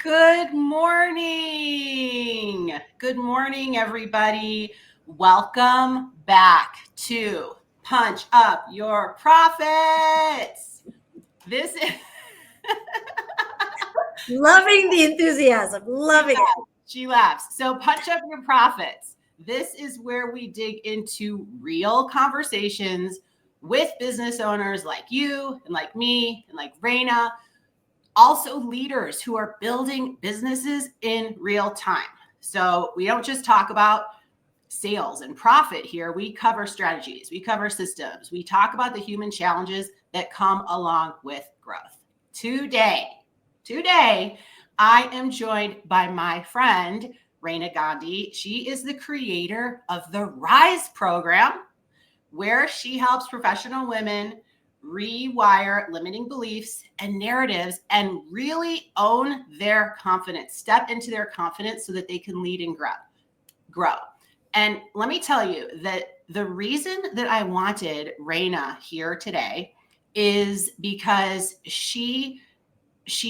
Good morning. Good morning, everybody. Welcome back to Punch Up Your Profits. This is Loving the enthusiasm. Loving it. She laughs. So, Punch Up Your Profits. This is where we dig into real conversations with business owners like you and like me and like Raina, also leaders who are building businesses in real time. So we don't just talk about sales and profit here. We cover strategies, we cover systems, we talk about the human challenges that come along with growth. Today, I am joined by my friend, Raina Gandhi. She is the creator of the Rise program, where she helps professional women rewire limiting beliefs and narratives and really own their confidence, step into their confidence so that they can lead and grow. And let me tell you that the reason that I wanted Raina here today is because she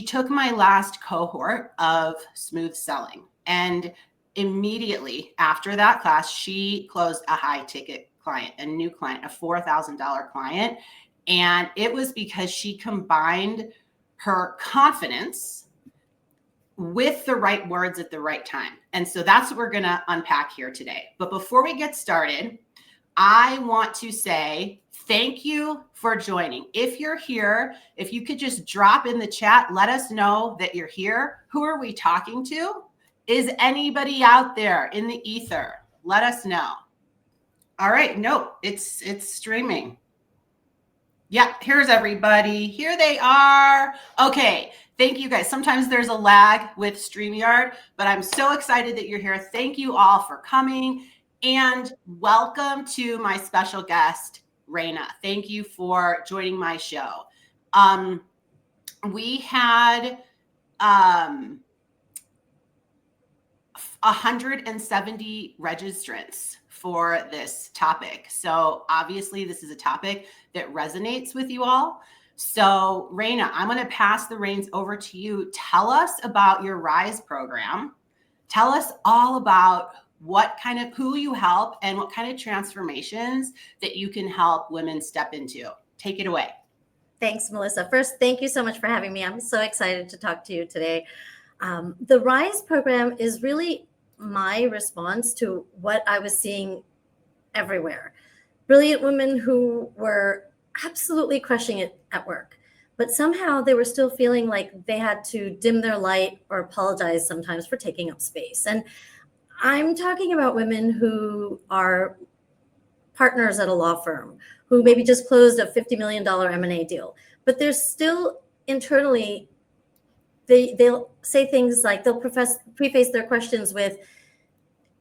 took my last cohort of smooth selling, and immediately after that class, she closed a high ticket client, a new client, a $4,000 client. And it was because she combined her confidence with the right words at the right time. And so that's what we're going to unpack here today. But before we get started, I want to say thank you for joining. If you're here, if you could just drop in the chat, let us know that you're here. Who are we talking to? Is anybody out there in the ether? Let us know. All right. No, it's streaming. Yeah, here's everybody. Here they are. Okay. Thank you guys. Sometimes there's a lag with StreamYard, but I'm so excited that you're here. Thank you all for coming, and welcome to my special guest, Raina. Thank you for joining my show. We had 170 registrants for this topic. So obviously this is a topic that resonates with you all. So Raina, I'm going to pass the reins over to you. Tell us about your Rise program. Tell us all about who you help and what kind of transformations that you can help women step into. Take it away. Thanks, Melissa. First, thank you so much for having me. I'm so excited to talk to you today. The Rise program is really my response to what I was seeing everywhere. Brilliant women who were absolutely crushing it at work, but somehow they were still feeling like they had to dim their light or apologize sometimes for taking up space. And I'm talking about women who are partners at a law firm who maybe just closed a $50 million M&A deal, but they're still internally, they'll say things like, they'll preface their questions with,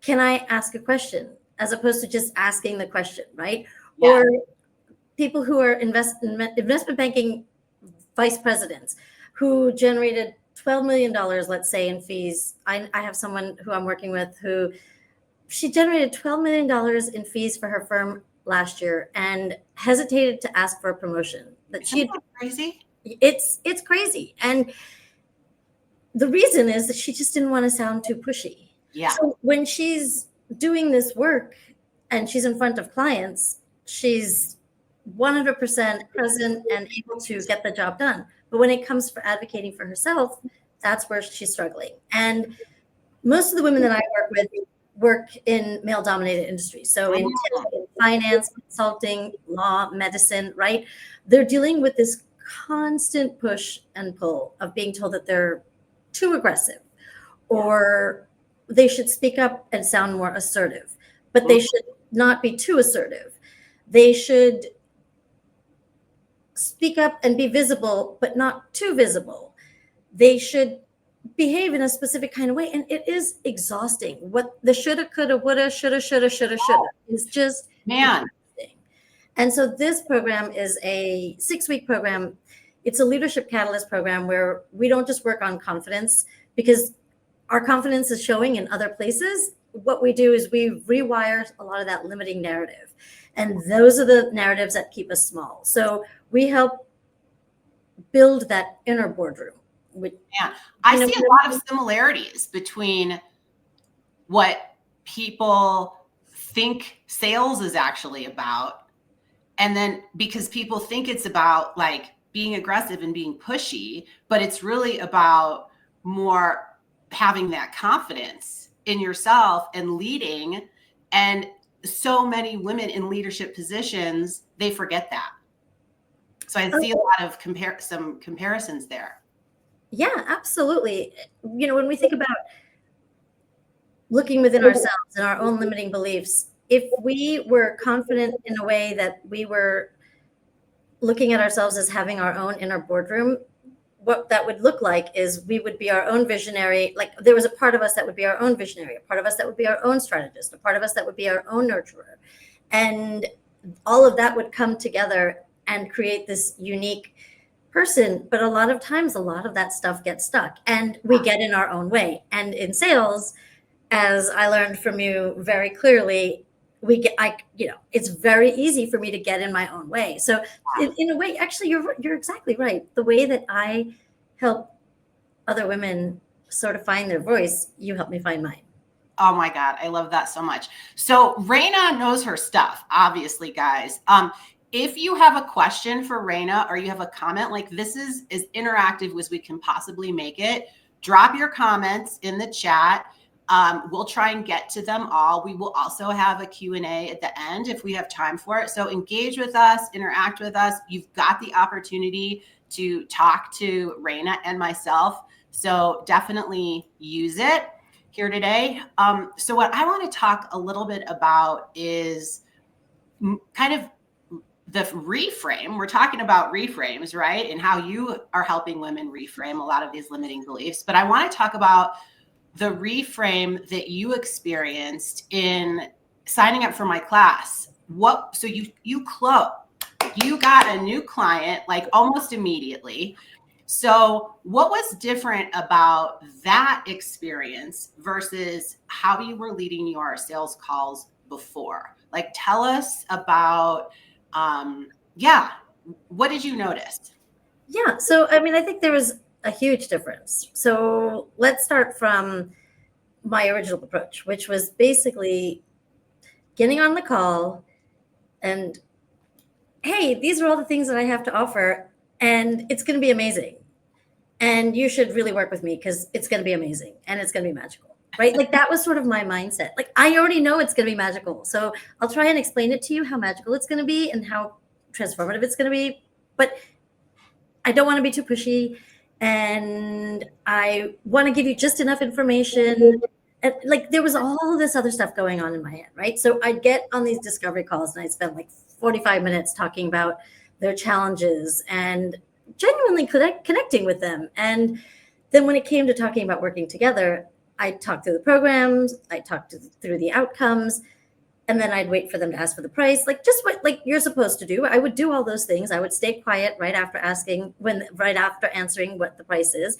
can I ask a question? As opposed to just asking the question, right? Yeah. Or people who are investment banking vice presidents who generated $12 million, let's say, in fees. I have someone who I'm working with who she generated $12 million in fees for her firm last year and hesitated to ask for a promotion. Isn't that crazy? It's crazy. And the reason is that she just didn't want to sound too pushy. Yeah. So when she's doing this work and she's in front of clients, she's 100% present and able to get the job done. But when it comes for advocating for herself, that's where she's struggling. And most of the women that I work with work in male-dominated industries. So in finance, consulting, law, medicine, right? They're dealing with this constant push and pull of being told that they're too aggressive, or they should speak up and sound more assertive, but they should not be too assertive. They should speak up and be visible, but not too visible. They should behave in a specific kind of way. And it is exhausting. What the shoulda, coulda, woulda, shoulda is just man. Exhausting. And so this program is a 6-week program. It's a leadership catalyst program where we don't just work on confidence, because our confidence is showing in other places. What we do is we rewire a lot of that limiting narrative. And those are the narratives that keep us small. So we help build that inner boardroom. Yeah, I see a lot of similarities between what people think sales is actually about, and then because people think it's about like being aggressive and being pushy, but it's really about more having that confidence in yourself and leading. And so many women in leadership positions, they forget that. So I see a lot of some comparisons there. Yeah, absolutely. When we think about looking within ourselves and our own limiting beliefs, if we were confident in a way that we were looking at ourselves as having our own inner boardroom, what that would look like is we would be our own visionary. Like there was a part of us that would be our own visionary, a part of us that would be our own strategist, a part of us that would be our own nurturer. And all of that would come together and create this unique person. But a lot of times, a lot of that stuff gets stuck and we get in our own way. And in sales, as I learned from you very clearly, it's very easy for me to get in my own way. So in a way, actually, you're exactly right. The way that I help other women sort of find their voice, you help me find mine. Oh my God, I love that so much. So Raina knows her stuff, obviously, guys. If you have a question for Raina or you have a comment, like this is as interactive as we can possibly make it, drop your comments in the chat. We'll try and get to them all. We will also have a Q&A at the end if we have time for it. So engage with us, interact with us. You've got the opportunity to talk to Raina and myself. So definitely use it here today. So what I want to talk a little bit about is kind of the reframe. We're talking about reframes, right? And how you are helping women reframe a lot of these limiting beliefs. But I want to talk about the reframe that you experienced in signing up for my class. So you got a new client like almost immediately. So what was different about that experience versus how you were leading your sales calls before? Like, tell us about, what did you notice? Yeah. So, I mean, I think there was a huge difference. So let's start from my original approach, which was basically getting on the call and, hey, these are all the things that I have to offer, and it's going to be amazing. And you should really work with me because it's going to be amazing and it's going to be magical, right? Like that was sort of my mindset. Like I already know it's going to be magical. So I'll try and explain it to you how magical it's going to be and how transformative it's going to be. But I don't want to be too pushy. And I want to give you just enough information. And like there was all this other stuff going on in my head, right? So I'd get on these discovery calls and I'd spend like 45 minutes talking about their challenges and genuinely connecting with them. And then when it came to talking about working together, I talked through the programs, I talked through the outcomes, and then I'd wait for them to ask for the price, like just what like you're supposed to do. I would do all those things. I would stay quiet right after answering what the price is,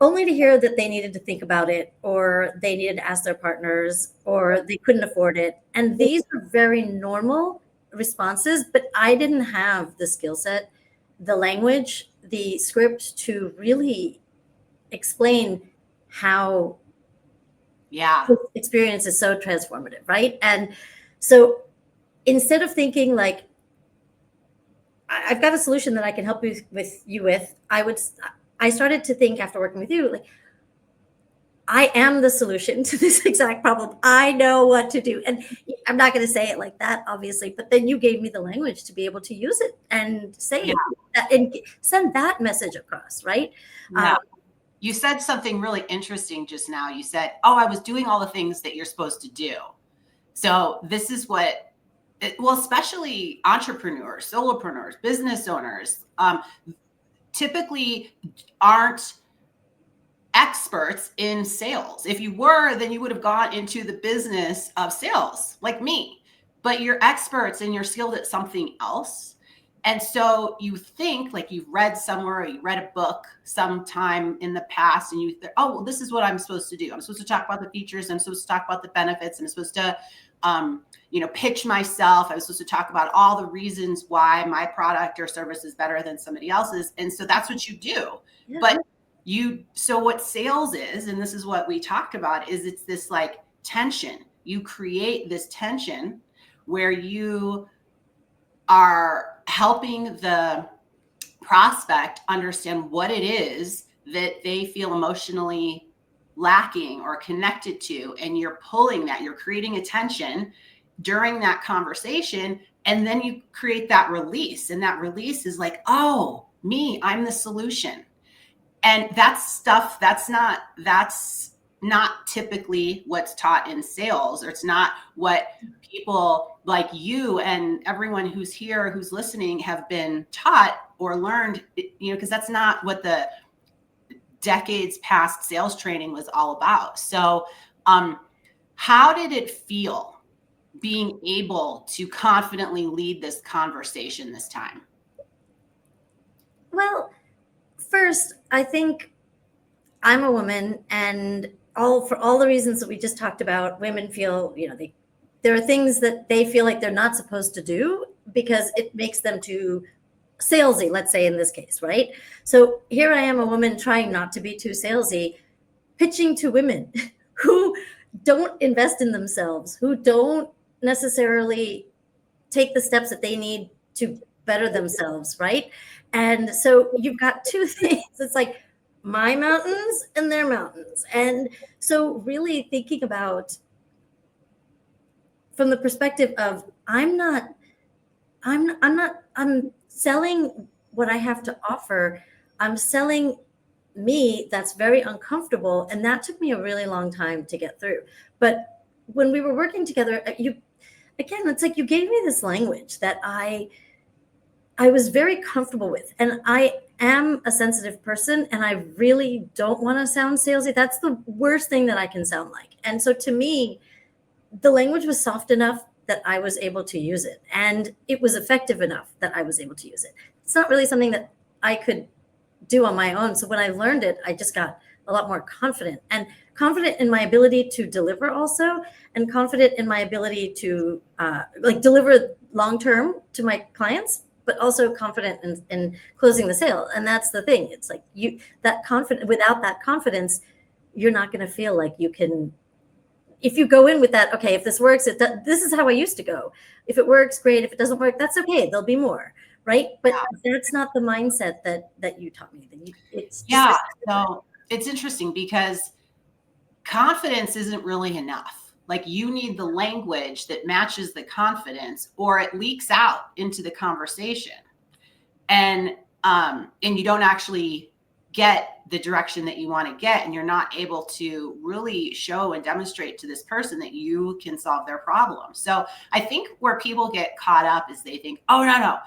only to hear that they needed to think about it, or they needed to ask their partners, or they couldn't afford it. And these are very normal responses, but I didn't have the skill set, the language, the script to really explain how this experience is so transformative, right? And so instead of thinking like, I've got a solution that I can help you with, I started to think after working with you, like, I am the solution to this exact problem. I know what to do. And I'm not going to say it like that, obviously, but then you gave me the language to be able to use it and say that and send that message across, right? You said something really interesting just now. You said, I was doing all the things that you're supposed to do. So this is especially entrepreneurs, solopreneurs, business owners, typically aren't experts in sales. If you were, then you would have gone into the business of sales like me, but you're experts and you're skilled at something else. And so you think like you've read somewhere, or you read a book sometime in the past, and you think, well, this is what I'm supposed to do. I'm supposed to talk about the features. I'm supposed to talk about the benefits. I'm supposed to, pitch myself. I was supposed to talk about all the reasons why my product or service is better than somebody else's. And so that's what you do. Yeah. But So what sales is, and this is what we talk about, is it's this like tension. You create this tension where you are helping the prospect understand what it is that they feel emotionally lacking or connected to. And you're pulling that, you're creating a tension during that conversation. And then you create that release. And that release is like, oh, me, I'm the solution. And that's stuff that's not typically what's taught in sales, or it's not what people like you and everyone who's here, who's listening, have been taught or learned, because that's not what the decades past sales training was all about. So, how did it feel being able to confidently lead this conversation this time? Well, first, I think I'm a woman, and for all the reasons that we just talked about, women feel, there are things that they feel like they're not supposed to do because it makes them too salesy, let's say in this case, right? So here I am, a woman trying not to be too salesy, pitching to women who don't invest in themselves, who don't necessarily take the steps that they need to better themselves, right? And so you've got two things. It's like my mountains and their mountains. And so really thinking about from the perspective of I'm selling what I have to offer. I'm selling me. That's very uncomfortable. And that took me a really long time to get through. But when we were working together, it's like you gave me this language that I was very comfortable with. And I am a sensitive person, and I really don't want to sound salesy. That's the worst thing that I can sound like. And so to me, the language was soft enough that I was able to use it. And it was effective enough that I was able to use it. It's not really something that I could do on my own. So when I learned it, I just got a lot more confident in my ability to deliver also, and confident in my ability to deliver long-term to my clients, but also confident in closing the sale. And that's the thing. It's like without that confidence, you're not going to feel like you can. If you go in with that, okay, if this works, this is how I used to go. If it works, great. If it doesn't work, that's okay. There'll be more, right? But that's not the mindset that you taught me. So it's interesting because confidence isn't really enough. Like, you need the language that matches the confidence, or it leaks out into the conversation, and you don't actually get the direction that you want to get, and you're not able to really show and demonstrate to this person that you can solve their problem. So I think where people get caught up is they think, oh, no,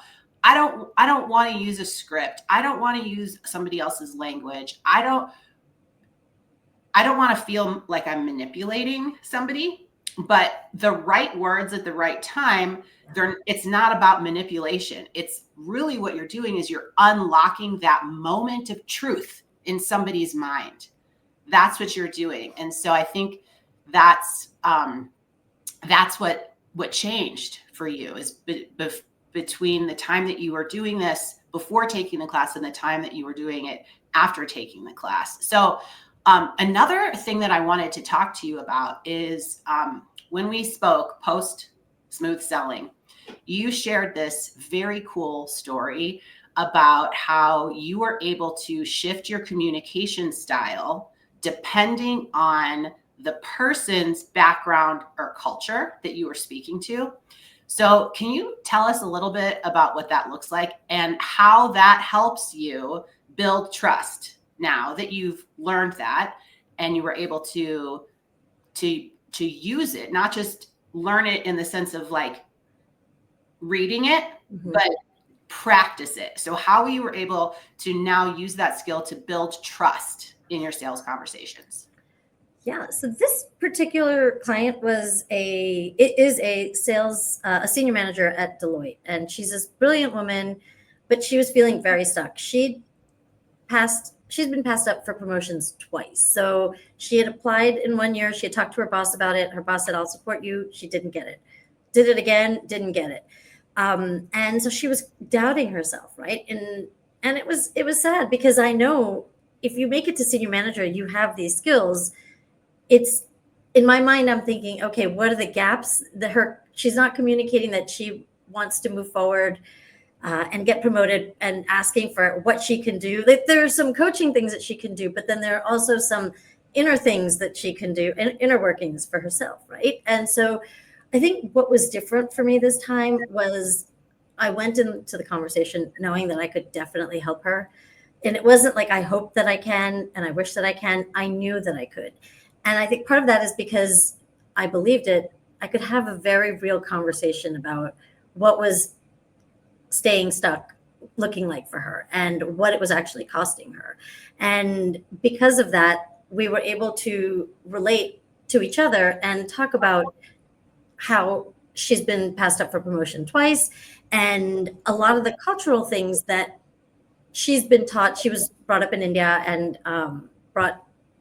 I don't want to use a script. I don't want to use somebody else's language. I don't want to feel like I'm manipulating somebody. But the right words at the right time, it's not about manipulation. It's really what you're doing is you're unlocking that moment of truth in somebody's mind. That's what you're doing. And so I think that's what changed for you is between the time that you were doing this before taking the class and the time that you were doing it after taking the class. So another thing that I wanted to talk to you about is when we spoke post Smooth Selling, you shared this very cool story about how you were able to shift your communication style depending on the person's background or culture that you were speaking to. So can you tell us a little bit about what that looks like and how that helps you build trust now that you've learned that and you were able to use it, not just learn it in the sense of like reading it, but practice it. So how you were able to now use that skill to build trust in your sales conversations? Yeah. So this particular client is a senior manager at Deloitte, and she's this brilliant woman, but she was feeling very stuck. She's been passed up for promotions twice. So she had applied in 1 year. She had talked to her boss about it. Her boss said, I'll support you. She didn't get it. Did it again, didn't get it. And so she was doubting herself, right? And it was sad because I know if you make it to senior manager, you have these skills. It's in my mind, I'm thinking, okay, what are the gaps that she's not communicating that she wants to move forward and get promoted, and asking for what she can do. Like, there are some coaching things that she can do, but then there are also some inner things that she can do and inner workings for herself, right? And so I think what was different for me this time was I went into the conversation knowing that I could definitely help her. And it wasn't like I hope that I can and I wish that I can. I knew that I could. And I think part of that is because I believed it. I could have a very real conversation about what was staying stuck looking like for her and what it was actually costing her. And because of that, we were able to relate to each other and talk about how she's been passed up for promotion twice, and a lot of the cultural things that she's been taught. She was brought up in India and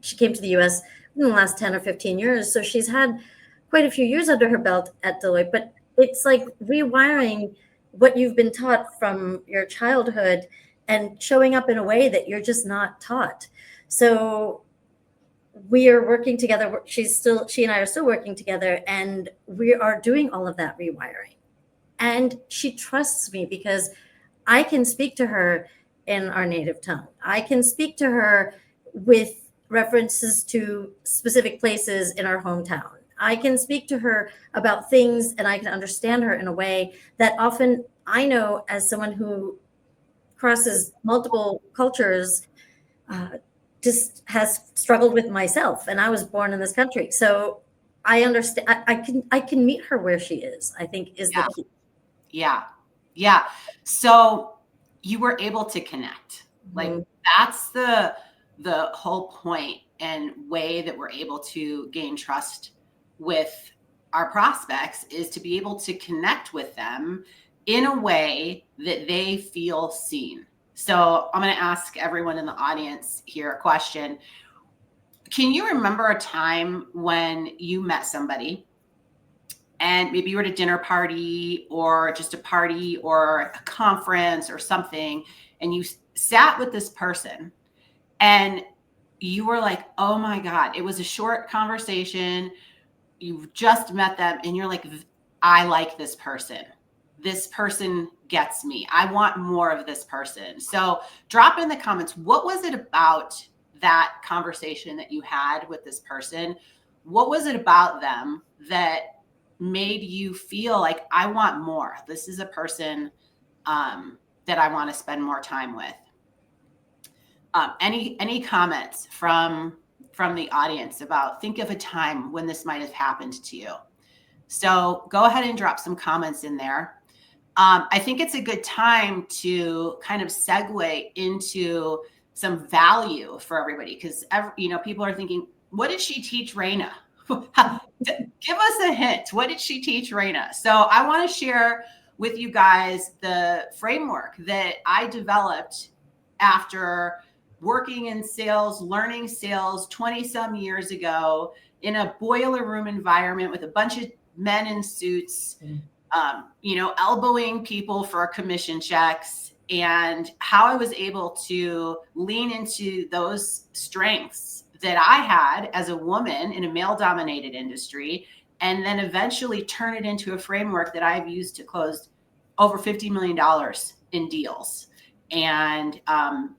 she came to the US in the last 10 or 15 years. So she's had quite a few years under her belt at Deloitte, but it's like rewiring what you've been taught from your childhood and showing up in a way that you're just not taught. So we are working together. She and I are still working together, and we are doing all of that rewiring. And she trusts me because I can speak to her in our native tongue. I can speak to her with references to specific places in our hometown. I can speak to her about things, and I can understand her in a way that often I know, as someone who crosses multiple cultures, just has struggled with myself. And I was born in this country. So I understand. I can meet her where she is, I think, is the key. Yeah. Yeah. So you were able to connect. Like, that's the whole point and way that we're able to gain trust with our prospects, is to be able to connect with them in a way that they feel seen. So I'm going to ask everyone in the audience here a question. Can you remember a time when you met somebody and maybe you were at a dinner party or just a party or a conference or something, and you sat with this person and you were like, oh my God, it was a short conversation. You've just met them and you're like, I like this person. This person gets me. I want more of this person. So drop in the comments, what was it about that conversation that you had with this person? What was it about them that made you feel like, I want more? This is a person that I want to spend more time with. Any comments from the audience about, think of a time when this might have happened to you? So go ahead and drop some comments in there. I think it's a good time to kind of segue into some value for everybody, because people are thinking, what did she teach Raina? Give us a hint. What did she teach Raina? So I want to share with you guys the framework that I developed after working in sales, learning sales 20 some years ago in a boiler room environment with a bunch of men in suits, elbowing people for commission checks, and how I was able to lean into those strengths that I had as a woman in a male-dominated industry, and then eventually turn it into a framework that I've used to close over $50 million in deals, and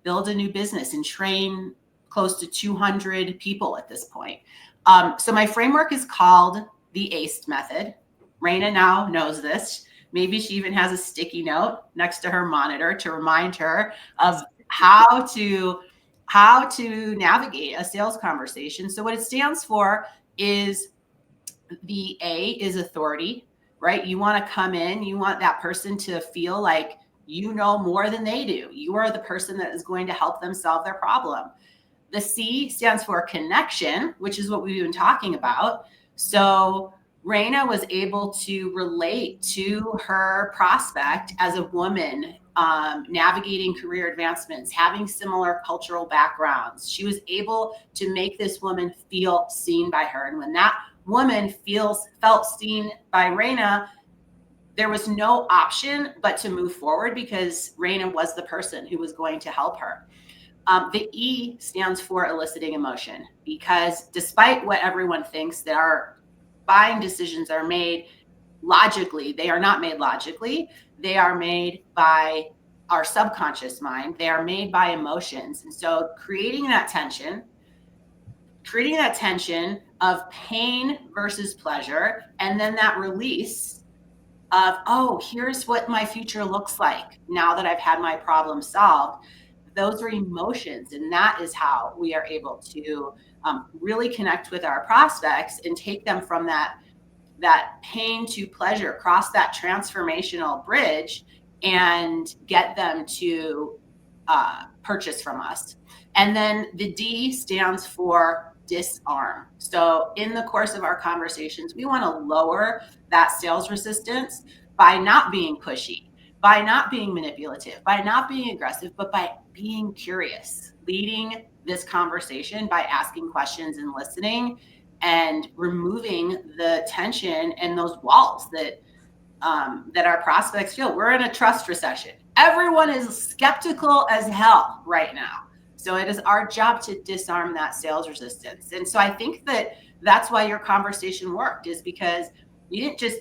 build a new business and train close to 200 people at this point. So my framework is called the ACE method. Raina now knows this. Maybe she even has a sticky note next to her monitor to remind her of how to navigate a sales conversation. So what it stands for is, the A is authority, right? You want to come in, you want that person to feel like you know more than they do. You are the person that is going to help them solve their problem. The C stands for connection, which is what we've been talking about. So Raina was able to relate to her prospect as a woman, navigating career advancements, having similar cultural backgrounds. She was able to make this woman feel seen by her. And when that woman felt seen by Raina, there was no option but to move forward, because Raina was the person who was going to help her. The E stands for eliciting emotion, because despite what everyone thinks, that our buying decisions are made logically, they are not made logically. They are made by our subconscious mind. They are made by emotions. And so creating that tension of pain versus pleasure, and then that release of, oh, here's what my future looks like now that I've had my problem solved. Those are emotions, and that is how we are able to really connect with our prospects and take them from that pain to pleasure, cross that transformational bridge, and get them to purchase from us. And then the D stands for disarm. So in the course of our conversations, we want to lower that sales resistance by not being pushy, by not being manipulative, by not being aggressive, but by being curious, leading this conversation by asking questions and listening, and removing the tension and those walls that our prospects feel. We're in a trust recession. Everyone is skeptical as hell right now. So it is our job to disarm that sales resistance. And so I think that that's why your conversation worked, is because you didn't just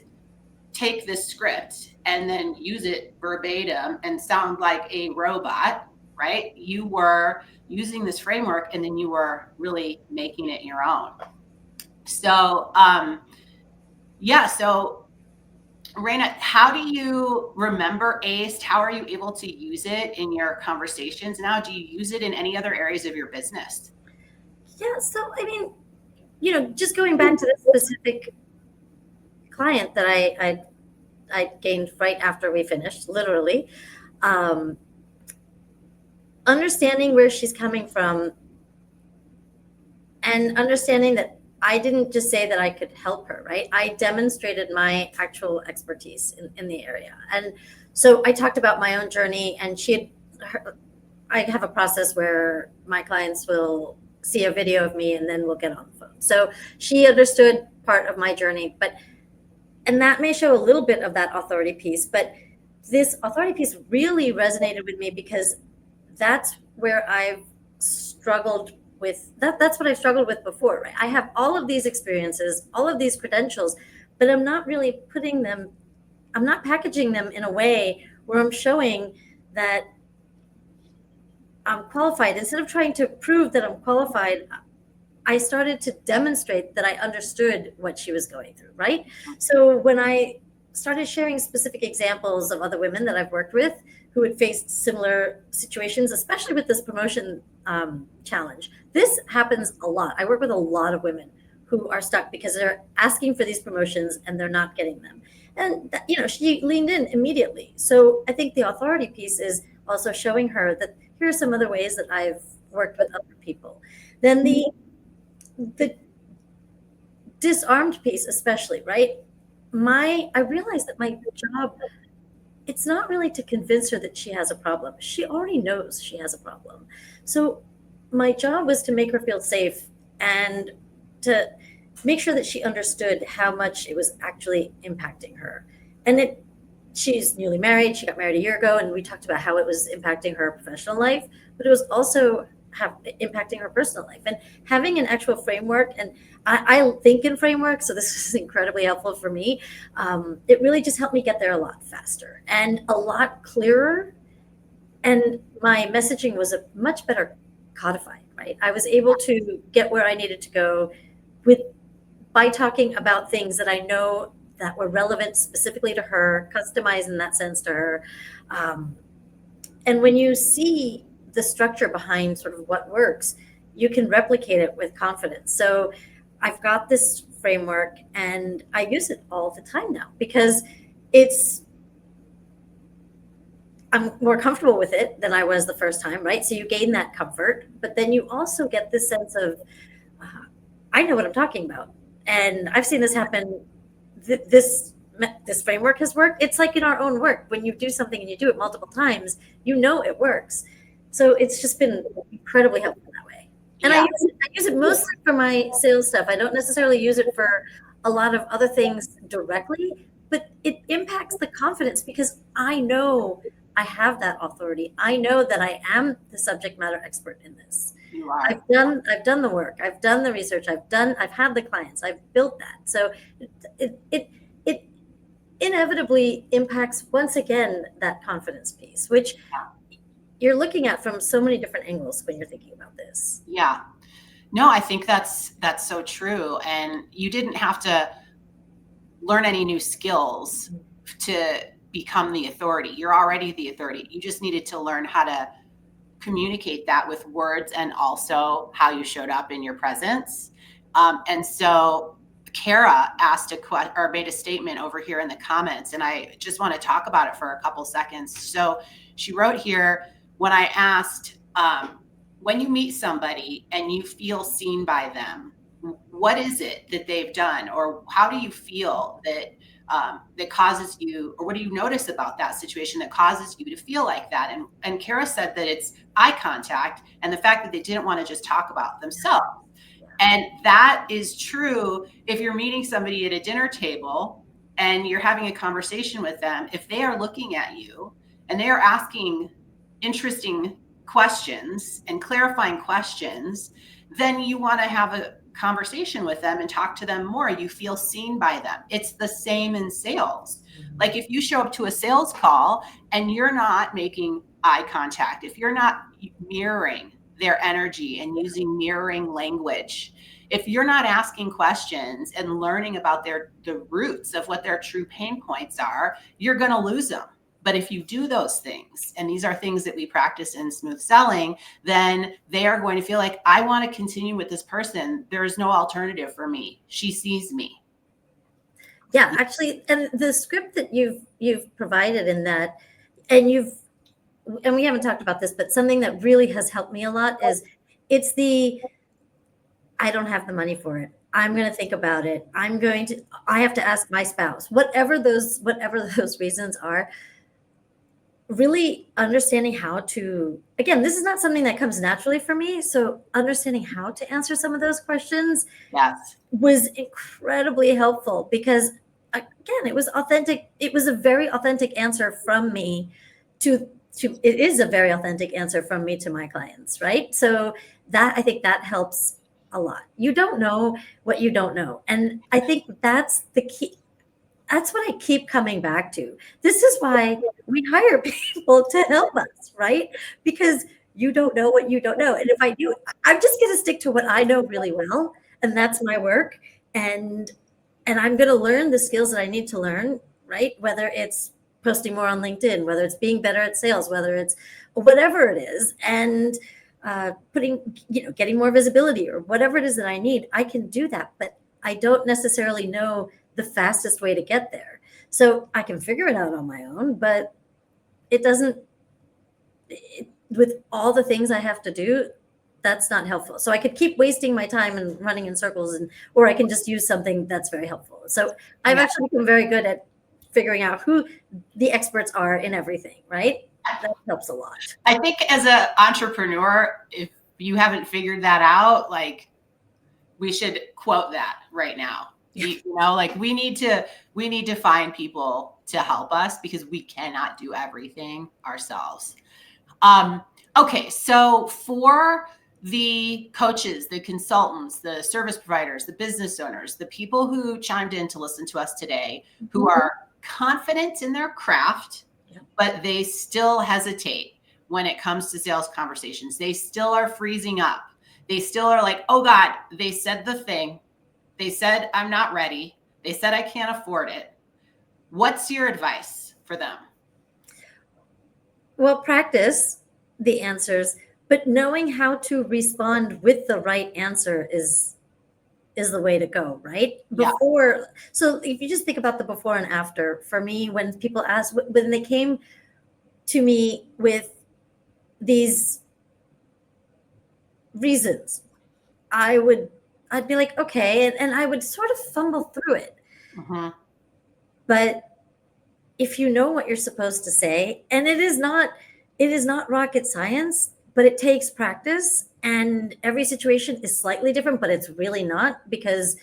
take this script and then use it verbatim and sound like a robot, right? You were using this framework, and then you were really making it your own. So, so Raina, how do you remember ACE? How are you able to use it in your conversations now? Do you use it in any other areas of your business? Yeah, so I mean, just going back to the specific client that I gained right after we finished, literally, understanding where she's coming from, and understanding that I didn't just say that I could help her, right? I demonstrated my actual expertise in the area. And so I talked about my own journey, and I have a process where my clients will see a video of me and then we'll get on the phone. So she understood part of my journey, and that may show a little bit of that authority piece, but this authority piece really resonated with me because that's where I've struggled with that's what I've struggled with before, right? I have all of these experiences, all of these credentials, but I'm not really I'm not packaging them in a way where I'm showing that I'm qualified. Instead of trying to prove that I'm qualified, I started to demonstrate that I understood what she was going through, right? So when I started sharing specific examples of other women that I've worked with who had faced similar situations, especially with this promotion challenge. This happens a lot. I work with a lot of women who are stuck because they're asking for these promotions and they're not getting them. And she leaned in immediately. So I think the authority piece is also showing her that here are some other ways that I've worked with other people. Then the disarmed piece, especially, right? I realized that my job, it's not really to convince her that she has a problem. She already knows she has a problem. So my job was to make her feel safe and to make sure that she understood how much it was actually impacting her. And she's newly married. She got married a year ago, and we talked about how it was impacting her professional life, but it was also impacting her personal life. And having an actual framework, and I think in frameworks, so this is incredibly helpful for me. It really just helped me get there a lot faster and a lot clearer. And my messaging was a much better codified, right? I was able to get where I needed to go by talking about things that I know that were relevant specifically to her, customized in that sense to her. And when you see the structure behind sort of what works, you can replicate it with confidence. So I've got this framework and I use it all the time now because I'm more comfortable with it than I was the first time, right? So you gain that comfort, but then you also get this sense of, I know what I'm talking about. And I've seen this happen. This framework has worked. It's like in our own work, when you do something and you do it multiple times, it works. So it's just been incredibly helpful that way. And yeah. I use it mostly for my sales stuff. I don't necessarily use it for a lot of other things directly, but it impacts the confidence because I know I have that authority. I know that I am the subject matter expert in this. You are. I've done the work. I've done the research. I've had the clients. I've built that. So it inevitably impacts once again that confidence piece, which you're looking at from so many different angles when you're thinking about this. Yeah. No, I think that's so true. And you didn't have to learn any new skills to become the authority. You're already the authority. You just needed to learn how to communicate that with words and also how you showed up in your presence. And so Kara asked a question or made a statement over here in the comments, and I just want to talk about it for a couple seconds. So she wrote here, when I asked, when you meet somebody and you feel seen by them, what is it that they've done, or how do you feel that that causes you, or what do you notice about that situation that causes you to feel like that? And Kara said that it's eye contact and the fact that they didn't want to just talk about themselves. And that is true if you're meeting somebody at a dinner table and you're having a conversation with them. If they are looking at you and they are asking interesting questions and clarifying questions, then you want to have a conversation with them and talk to them more. You feel seen by them. It's the same in sales. Like if you show up to a sales call and you're not making eye contact, if you're not mirroring their energy and using mirroring language, if you're not asking questions and learning about the roots of what their true pain points are, you're going to lose them. But if you do those things, and these are things that we practice in smooth selling, then they are going to feel like, I want to continue with this person. There is no alternative for me. She sees me. Yeah, actually, and the script that you've provided in that, and we haven't talked about this, but something that really has helped me a lot is it's I don't have the money for it. I'm going to think about it. I have to ask my spouse, whatever those reasons are. Really understanding how to, again, this is not something that comes naturally for me. So understanding how to answer some of those questions was incredibly helpful because, again, it was authentic. It was a very authentic answer from me it is a very authentic answer from me to my clients, right? So I think that helps a lot. You don't know what you don't know. And I think that's the key. That's what I keep coming back to. This is why we hire people to help us, right? Because you don't know what you don't know. And if I do, I'm just going to stick to what I know really well. And that's my work. And I'm going to learn the skills that I need to learn, right? Whether it's posting more on LinkedIn, whether it's being better at sales, whether it's whatever it is, and getting more visibility or whatever it is that I need, I can do that. But I don't necessarily know the fastest way to get there. So I can figure it out on my own, but with all the things I have to do, that's not helpful. So I could keep wasting my time and running in circles, or I can just use something that's very helpful. So I've actually become very good at figuring out who the experts are in everything, right? That helps a lot. I think as an entrepreneur, if you haven't figured that out, like we should quote that right now. We need to find people to help us because we cannot do everything ourselves. Okay, so for the coaches, the consultants, the service providers, the business owners, the people who chimed in to listen to us today, who are confident in their craft, but they still hesitate when it comes to sales conversations. They still are freezing up. They still are like, oh God, they said the thing. They said, I'm not ready. They said, I can't afford it. What's your advice for them? Well, practice the answers, but knowing how to respond with the right answer is the way to go, right? So if you just think about the before and after, for me, when people asked, when they came to me with these reasons, I'd be like, okay. And I would sort of fumble through it. Mm-hmm. But if you know what you're supposed to say, and it is not rocket science, but it takes practice, and every situation is slightly different, but it's really not, because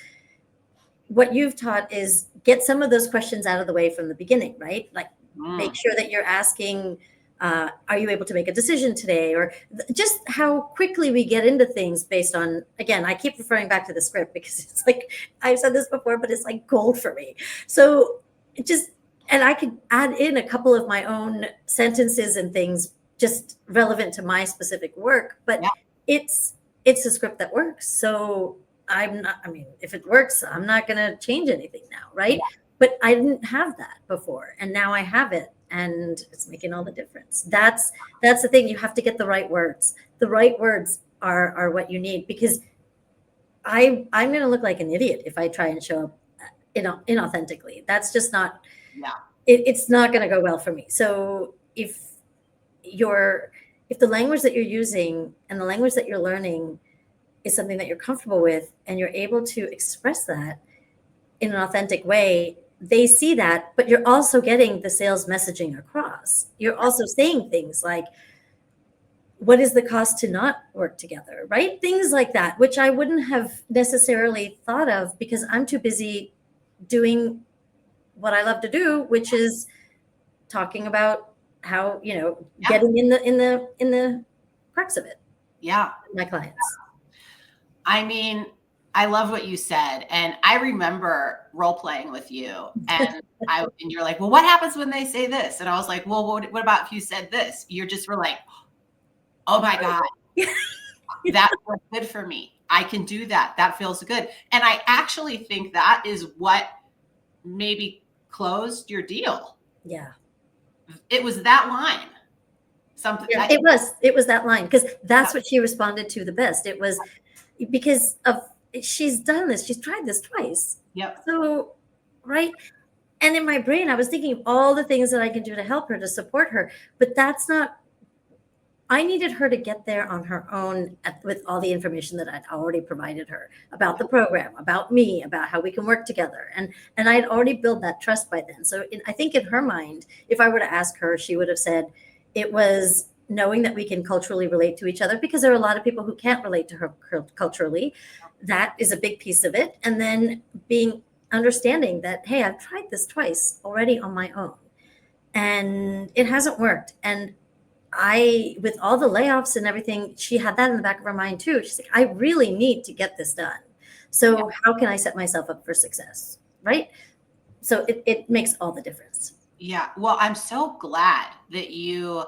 what you've taught is get some of those questions out of the way from the beginning, right? Like make sure that you're asking Are you able to make a decision today? Or just how quickly we get into things based on, again, I keep referring back to the script because it's like, I've said this before, but it's like gold for me. So it just, and I could add in a couple of my own sentences and things just relevant to my specific work, but Yeah. it's a script that works. So I'm not, I mean, if it works, I'm not going to change anything now. Right. Yeah. But I didn't have that before. And now I have it, and it's making all the difference. That's the thing. You have to get the right words. The right words are what you need, because I'm going to look like an idiot if I try and show up inauthentically. That's just not, Yeah. it's not going to go well for me. So you're, if the language that you're using and the language that you're learning is something that you're comfortable with, and you're able to express that in an authentic way, they see that, but you're also getting the sales messaging across. You're also saying things like, what is the cost to not work together, right? Things like that, which I wouldn't have necessarily thought of because I'm too busy doing what I love to do, which is talking about how, Yeah. getting in the crux of it. Yeah. My clients. I mean, I love what you said. And I remember role playing with you, and and you're like, well, what happens when they say this? And I was like, well, what about if you said this? You're just were like, oh my God, that feels good for me. I can do that. That feels good. And I actually think that is what maybe closed your deal. Yeah. It was that line. Something. Yeah, it was that line, because that's what she responded to the best. It was because of, she's done this, she's tried this twice. Yep. So, right. And in my brain, I was thinking of all the things that I can do to help her, to support her. But that's not, I needed her to get there on her own with all the information that I'd already provided her about the program, about me, about how we can work together. And I'd already built that trust by then. So I think in her mind, if I were to ask her, she would have said it was knowing that we can culturally relate to each other, because there are a lot of people who can't relate to her culturally. That is a big piece of it. And then understanding that, hey, I've tried this twice already on my own and it hasn't worked. And with all the layoffs and everything, she had that in the back of her mind too. She's like, I really need to get this done. So how can I set myself up for success? Right. So it makes all the difference. Yeah. Well, I'm so glad that you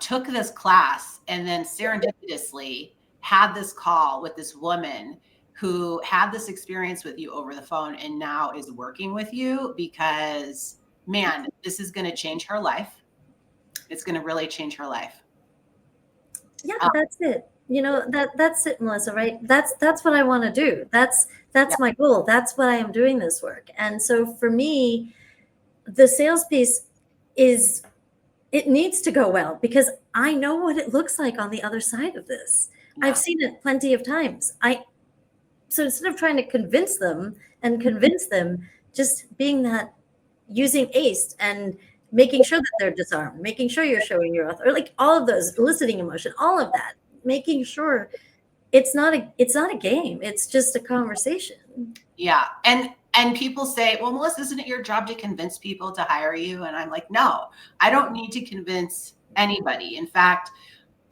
took this class and then serendipitously had this call with this woman who had this experience with you over the phone and now is working with you, because, man, this is going to change her life. It's going to really change her life. Yeah, that's it. That's it, Melissa, right? That's what I want to do. That's my goal. That's why I am doing this work. And so for me, the sales piece it needs to go well, because I know what it looks like on the other side of this. Yeah. I've seen it plenty of times. So instead of trying to convince them, just being that, using ACE and making sure that they're disarmed, making sure you're showing your author, or like all of those, eliciting emotion, all of that, making sure it's not a game. It's just a conversation. Yeah. And people say, well, Melissa, isn't it your job to convince people to hire you? And I'm like, no, I don't need to convince anybody. In fact,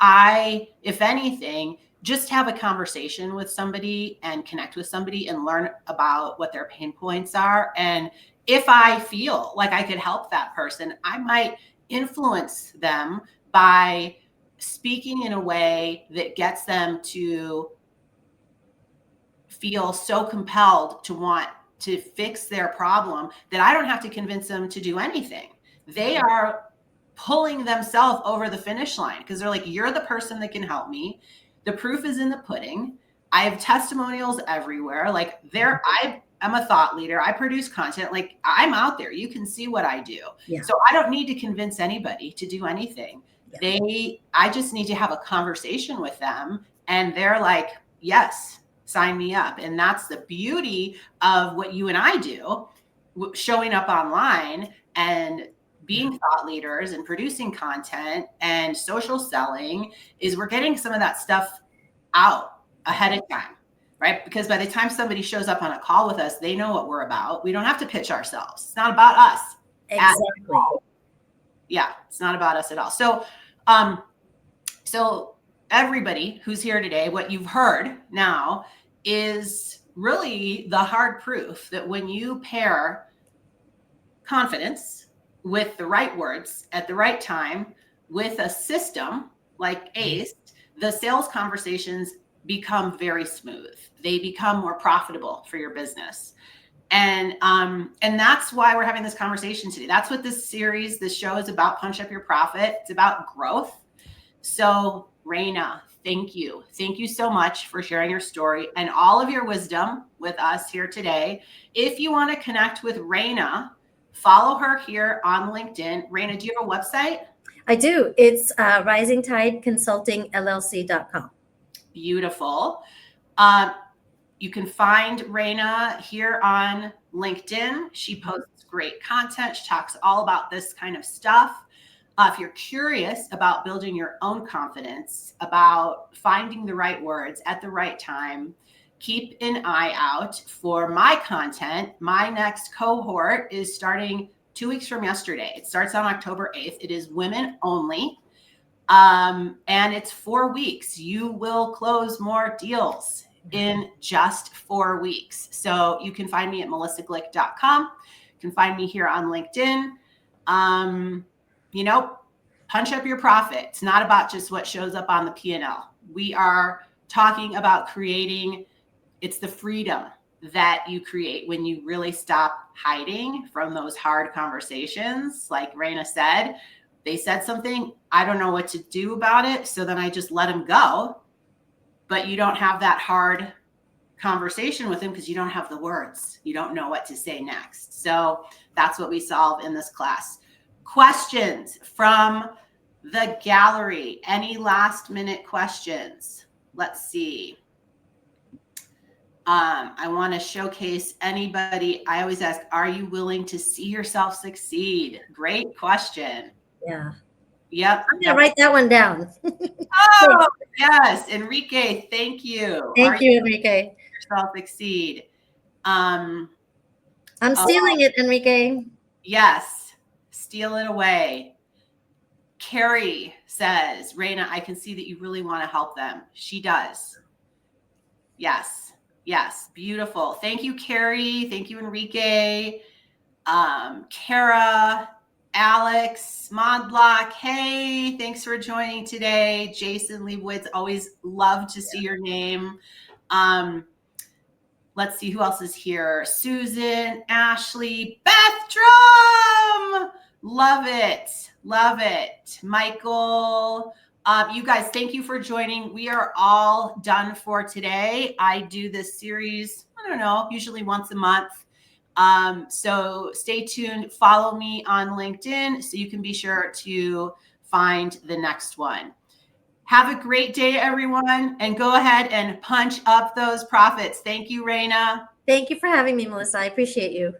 if anything, just have a conversation with somebody and connect with somebody and learn about what their pain points are. And if I feel like I could help that person, I might influence them by speaking in a way that gets them to feel so compelled to want to fix their problem that I don't have to convince them to do anything. They are pulling themselves over the finish line because they're like, you're the person that can help me. The proof is in the pudding. I have testimonials everywhere. Like I'm a thought leader. I produce content. Like I'm out there. You can see what I do. Yeah. So I don't need to convince anybody to do anything. Yeah. I just need to have a conversation with them. And they're like, yes, sign me up. And that's the beauty of what you and I do, showing up online and being thought leaders and producing content and social selling, is we're getting some of that stuff out ahead of time, right? Because by the time somebody shows up on a call with us, they know what we're about. We don't have to pitch ourselves. It's not about us. Exactly. Yeah, it's not about us at all. So everybody who's here today, what you've heard now is really the hard proof that when you pair confidence with the right words at the right time, with a system like ACE, the sales conversations become very smooth. They become more profitable for your business. And that's why we're having this conversation today. That's what this show is about. Punch Up Your Profit. It's about growth. So Raina, thank you. Thank you so much for sharing your story and all of your wisdom with us here today. If you want to connect with Raina, follow her here on LinkedIn. Raina, do you have a website? I do. It's risingtideconsultingllc.com. Beautiful. You can find Raina here on LinkedIn. She posts great content. She talks all about this kind of stuff. If you're curious about building your own confidence, about finding the right words at the right time, keep an eye out for my content. My next cohort is starting 2 weeks from yesterday. It starts on October 8th. It is women only. And it's 4 weeks. You will close more deals in just 4 weeks. So you can find me at melissaglick.com. You can find me here on LinkedIn. Punch up your profit. It's not about just what shows up on the P&L. We are talking about creating, it's the freedom that you create when you really stop hiding from those hard conversations. Like Raina said, they said something, I don't know what to do about it. So then I just let them go. But you don't have that hard conversation with them because you don't have the words. You don't know what to say next. So that's what we solve in this class. Questions from the gallery. Any last minute questions? Let's see. I want to showcase anybody. I always ask, are you willing to see yourself succeed? Great question. Yeah. Yep. I'm going to write that one down. Oh, yes. Enrique, thank you. Thank you, Enrique. Yourself succeed. I'm stealing it, Enrique. Yes. Steal it away. Carrie says, Raina, I can see that you really want to help them. She does. Yes. Yes. Beautiful. Thank you, Carrie. Thank you, Enrique. Kara, Alex, Modblock. Hey, thanks for joining today. Jason Leibowitz, always love to see your name. Let's see who else is here. Susan, Ashley, Beth Drum. Love it. Love it. Michael. You guys, thank you for joining. We are all done for today. I do this series, I don't know, usually once a month. So stay tuned. Follow me on LinkedIn so you can be sure to find the next one. Have a great day, everyone, and go ahead and punch up those profits. Thank you, Raina. Thank you for having me, Melissa. I appreciate you.